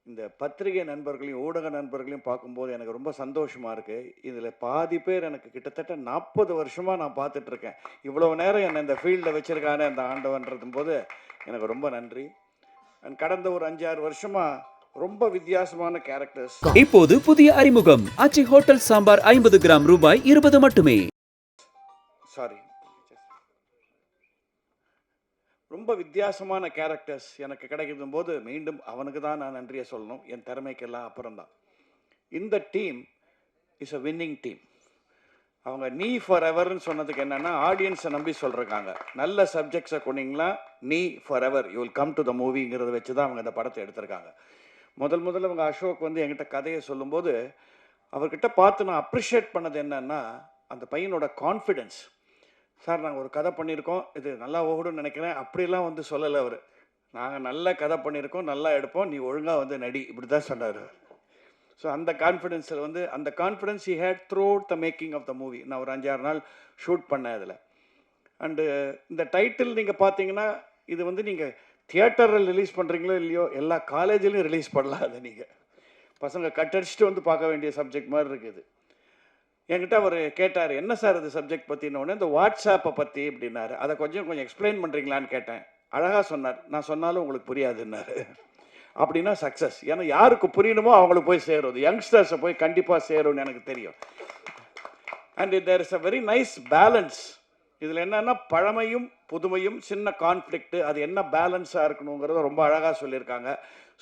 இந்த பத்திரிகை நண்பர்களையும், ஊடக நண்பர்களையும் பார்க்கும்போது எனக்கு ரொம்ப சந்தோஷமா இருக்கு. இதுல பாதி பேர் எனக்கு கிட்டத்தட்ட 40 வருஷமா நான் பார்த்துட்டு இருக்கேன். இவ்வளவு நேரம் என்ன இந்த ஃபீல்ட்ல வச்சிருக்கானே அந்த ஆண்டவன்றதும்போது எனக்கு ரொம்ப நன்றி. கடந்த ஒரு 5, 6 வருஷமா ரொம்ப வித்தியாசமான கேரக்டர்ஸ். இப்போது புதிய அறிமுகம் ஆச்சி ஹோட்டல் சாம்பார் 50 கிராம் ரூபாய் 20 மட்டுமே. சாரி. ரொம்ப வித்தியாசமான கேரக்டர்ஸ் எனக்கு கிடைக்கும் போது மீண்டும் அவனுக்கு தான் நான் நன்றியை சொல்லணும். என் திறமைக்கெல்லாம் அப்புறம்தான். இந்த team is a winning team. அவங்க நீ ஃபார் எவர்னு சொன்னதுக்கு என்னன்னா ஆடியன்ஸை நம்பி சொல்றாங்க. நல்ல சப்ஜெக்ட்ஸை கொண்டீங்களா நீ forever you will come to the மூவிங்கிறத வச்சு தான் அவங்க இந்த படத்தை எடுத்திருக்காங்க. முதல்ல அவங்க அசோக் வந்து என்கிட்ட கதையை சொல்லும்போது அவர்கிட்ட பார்த்து நான் அப்ரிஷியேட் பண்ணது என்னன்னா அந்த பையனோட கான்ஃபிடென்ஸ். சார் நாங்கள் ஒரு கதை பண்ணியிருக்கோம், இது நல்லா ஓடுன்னு நினைக்கிறேன், அப்படிலாம் வந்து சொல்லலை அவர். நாங்கள் நல்ல கதை பண்ணியிருக்கோம், நல்லா எடுப்போம், நீ ஒழுங்காக வந்து நடி, இப்படி தான் சொன்னார். ஸோ அந்த கான்ஃபிடென்ஸில் வந்து அந்த confidence he had throughout the making of the movie. நான் ஒரு 5-6 நாள் ஷூட் பண்ணேன் அதில். அண்டு இந்த டைட்டில் நீங்கள் பார்த்தீங்கன்னா இது வந்து நீங்கள் தியேட்டரில் ரிலீஸ் பண்ணுறீங்களோ இல்லையோ எல்லா காலேஜிலையும் ரிலீஸ் பண்ணலாம். அதை நீங்கள் பசங்க கட்டடிச்சுட்டு வந்து பார்க்க வேண்டிய சப்ஜெக்ட் மாதிரி இருக்குது. என்கிட்ட அவர் கேட்டார், என்ன சார் இது சப்ஜெக்ட் பற்றினோடனே இந்த வாட்ஸ்ஆப்பை பற்றி அப்படின்னாரு. அதை கொஞ்சம் எக்ஸ்பிளைன் பண்ணுறீங்களான்னு கேட்டேன். அழகாக சொன்னார். நான் சொன்னாலும் உங்களுக்கு புரியாதுன்னாரு. அப்படின்னா சக்ஸஸ். ஏன்னா யாருக்கு புரியணுமோ அவங்களுக்கு போய் சேரும், யங்ஸ்டர்ஸை போய் கண்டிப்பாக சேரும்னு எனக்கு தெரியும். And there is a very nice balance. இதில் என்னன்னா பழமையும் புதுமையும் சின்ன கான்ஃப்ளிக்ட், அது என்ன பேலன்ஸாக இருக்கணுங்கிறத ரொம்ப அழகாக சொல்லியிருக்காங்க.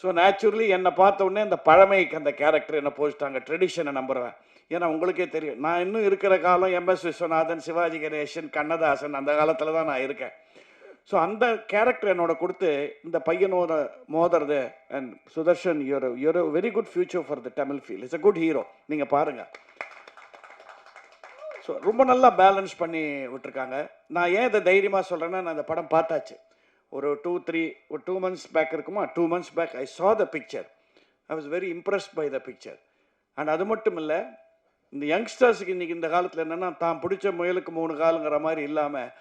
ஸோ நேச்சுரலி என்னை பார்த்த உடனே அந்த பழமைக்கு அந்த கேரக்டர் என்ன போச்சுட்டாங்க. ட்ரெடிஷனை நம்புகிறேன். ஏன்னா உங்களுக்கே தெரியும் நான் இன்னும் இருக்கிற காலம் எம்எஸ் விஸ்வநாதன், சிவாஜி கணேசன், கண்ணதாசன் அந்த காலத்தில் தான் நான் இருக்கேன். ஸோ அந்த கேரக்டர் என்னோட கொடுத்து இந்த பையனோட மோதுறது. And Sudarshan your very good future for the Tamil field. It's a good hero. நீங்கள் பாருங்கள். ஸோ ரொம்ப நல்லா பேலன்ஸ் பண்ணி விட்டுருக்காங்க. நான் ஏன் இதை தைரியமாக சொல்கிறேன்னா நான் இந்த படம் பார்த்தாச்சு. ஒரு 2 months பேக் இருக்குமா, 2 months back I saw the picture. I was very impressed by the picture. And அது மட்டும் இல்லை, இந்த யங்ஸ்டர்ஸுக்கு இன்றைக்கி இந்த காலத்தில் என்னென்னா தான் பிடிச்ச முயலுக்கு 3 காலுங்கிற மாதிரி இல்லாமல்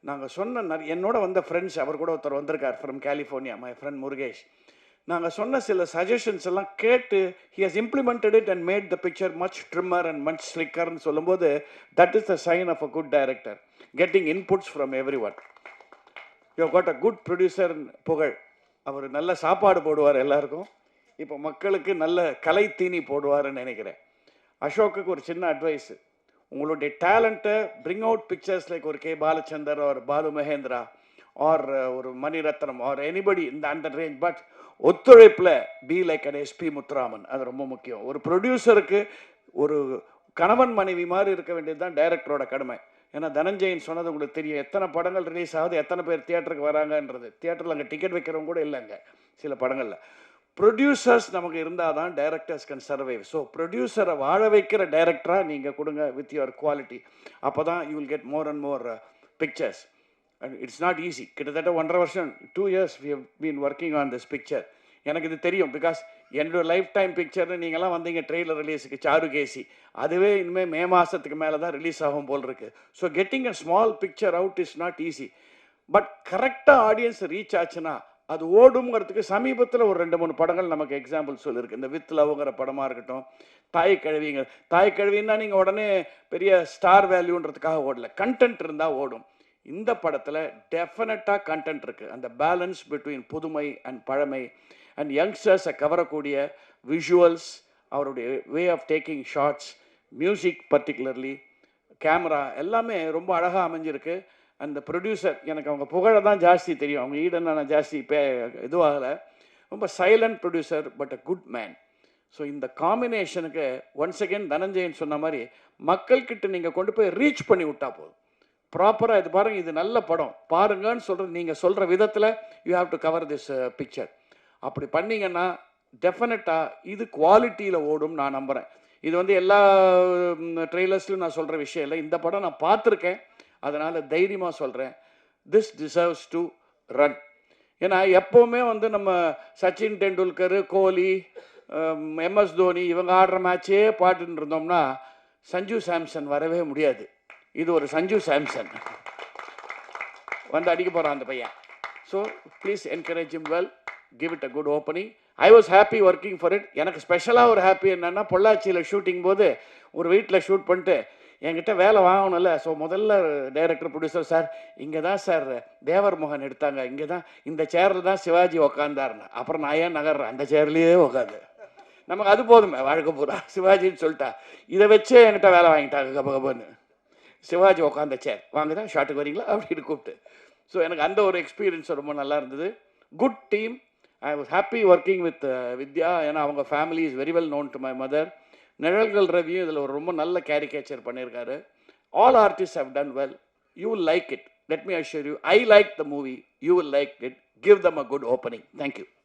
நாங்கள் சொன்ன என்னோட வந்த ஃப்ரெண்ட்ஸ், அவர் கூட ஒருத்தர் வந்திருக்கார் from California, my friend Murugesh. நாங்கள் சொன்ன சில சஜஷன்ஸ் எல்லாம் கேட்டு he has implemented it and made the picture much trimmer and much slicker ன்னு சொல்லும்போது that is the sign of a good director, getting inputs from everyone. You have got a good producer புகழ். அவர் நல்ல சாப்பாடு போடுவார் எல்லாருக்கும். இப்போ மக்களுக்கு நல்ல கலை தீனி போடுவார்னு நினைக்கிறேன். அசோக்குக்கு ஒரு சின்ன அட்வைஸு, உங்களுடைய டேலண்ட்டை பிரிங் அவுட் பிக்சர்ஸ் லைக் ஒரு K Balachander or Balu Mahendra or ஒரு மணிரத்னம் ஆர் எனிபடி இந்த அந்த ரேஞ்ச். பட் ஒத்துழைப்பில் be like an SP Muthuraman. அது ரொம்ப முக்கியம். ஒரு ப்ரொடியூசருக்கு ஒரு கணவன் மனைவி மாதிரி இருக்க வேண்டியது தான் டைரக்டரோட கடமை. ஏன்னா தனஞ்சயன் சொன்னது உங்களுக்கு தெரியும், எத்தனை படங்கள் ரிலீஸ் ஆகுது, எத்தனை பேர் தியேட்டருக்கு வராங்கன்றது. தியேட்டரில் அங்கே டிக்கெட் வைக்கிறவங்க கூட இல்லைங்க சில படங்களில். ப்ரொடியூசர்ஸ் நமக்கு இருந்தால் தான் டைரக்டர்ஸ் கேன் சர்வைவ். ஸோ ப்ரொடியூசரை வாழ வைக்கிற டைரக்டராக நீங்கள் கொடுங்க வித் யுவர் குவாலிட்டி. அப்போ தான் you will get more and more pictures. And it's not easy. கிட்டத்தட்ட 1.5 வருஷம் 2 years we have been working on this picture. எனக்கு இது தெரியும், பிகாஸ் என்னோட லைஃப் டைம் பிக்சர்னு நீங்களாம் வந்தீங்க ட்ரெய்லர் ரிலீஸுக்கு சாருகேசி. அதுவே இனிமேல் மே மாதத்துக்கு மேலே தான் ரிலீஸ் ஆகும் போல் இருக்குது. So getting a small picture out is not easy. But கரெக்டாக ஆடியன்ஸ் ரீச் ஆச்சுன்னா அது ஓடுங்கிறதுக்கு சமீபத்தில் ஒரு 2-3 படங்கள் நமக்கு எக்ஸாம்பிள் சொல்லியிருக்கு. இந்த வித் லவ்ங்கிற படமாக இருக்கட்டும், தாய் கழுவின்னா நீங்கள் உடனே பெரிய ஸ்டார் வேல்யூன்றதுக்காக ஓடல, கண்டென்ட் இருந்தால் ஓடும். இந்த படத்தில் டெஃபினட்டாக கண்டென்ட் இருக்குது. அந்த பேலன்ஸ் பிட்வீன் புதுமை அண்ட் பழமை அண்ட் யங்ஸ்டர்ஸை கவரக்கூடிய விஷுவல்ஸ், அவருடைய way of taking shots, music particularly, camera எல்லாமே ரொம்ப அழகாக அமைஞ்சிருக்கு. அந்த ப்ரொடியூசர் எனக்கு அவங்க புகழை தான் ஜாஸ்தி தெரியும், அவங்க ஈடன் நான் ஜாஸ்தி இதுவாகலை. ரொம்ப silent producer but a good man. So இந்த காம்பினேஷனுக்கு ஒன்ஸ் அகேன் தனஞ்சயன் சொன்ன மாதிரி மக்கள்கிட்ட நீங்கள் கொண்டு போய் ரீச் பண்ணி விட்டா போதும். ப்ராப்பராக இது பாருங்கள், இது நல்ல படம் பாருங்கன்னு சொல்கிறது நீங்கள் சொல்கிற விதத்தில் you have to cover this picture. அப்படி பண்ணிங்கன்னா டெஃபினட்டாக இது குவாலிட்டியில் ஓடும் நான் நம்புகிறேன். இது வந்து எல்லா ட்ரெய்லர்ஸ்லையும் நான் சொல்கிற விஷயம் இல்லை, இந்த படம் நான் பார்த்துருக்கேன், அதனால் தைரியமாக சொல்கிறேன், திஸ் டிசர்வ்ஸ் டு ரன். ஏன்னா எப்போவுமே வந்து நம்ம சச்சின் டெண்டுல்கர், கோலி, எம்எஸ் தோனி இவங்க ஆடுற மேட்சே பாட்டுன்னு இருந்தோம்னா சஞ்சு சாம்சன் வரவே முடியாது. இது ஒரு சஞ்சு சாம்சன் வந்து அடிக்க போகிறான் அந்த பையன். So please encourage him well, give it a good opening. I was happy working for it. எனக்கு ஸ்பெஷலாக ஒரு ஹாப்பி என்னென்னா, பொள்ளாச்சியில் ஷூட்டிங் போது ஒரு வீட்டில் ஷூட் பண்ணிட்டு என்கிட்ட வேலை வாங்கணும்ல. ஸோ முதல்ல டைரக்டர் ப்ரொடியூசர், சார் இங்கே தான் சார் தேவர் மோகன் எடுத்தாங்க, இங்கே தான் இந்த சேரில் தான் சிவாஜி உக்காந்தாருன்னு. அப்புறம் நான் ஏன் நகர்றேன், அந்த சேர்லேயே உட்காந்து நமக்கு அது போதுமே வாழ்க்கை பூரா. சிவாஜின்னு சொல்லிட்டா இதை வச்சே என்கிட்ட வேலை வாங்கிட்டாங்க கபகபன்னு. சிவாஜி உட்காந்த சேர் வாங்க தான் ஷாட்டுக்கு வரீங்களா அப்படின்னு கூப்பிட்டு. ஸோ எனக்கு அந்த ஒரு எக்ஸ்பீரியன்ஸ் ரொம்ப நல்லா இருந்தது. Good team. I was happy working with Vidya. ஏன்னா அவங்க family is very well known to my mother. நிழல்கள் ரவியும் இதில் ஒரு ரொம்ப நல்ல கேரிகேச்சர் பண்ணியிருக்காரு. All artist have done well. You will like it. Let me assure you, I like the movie. You will like it. Give them a good opening. Thank you.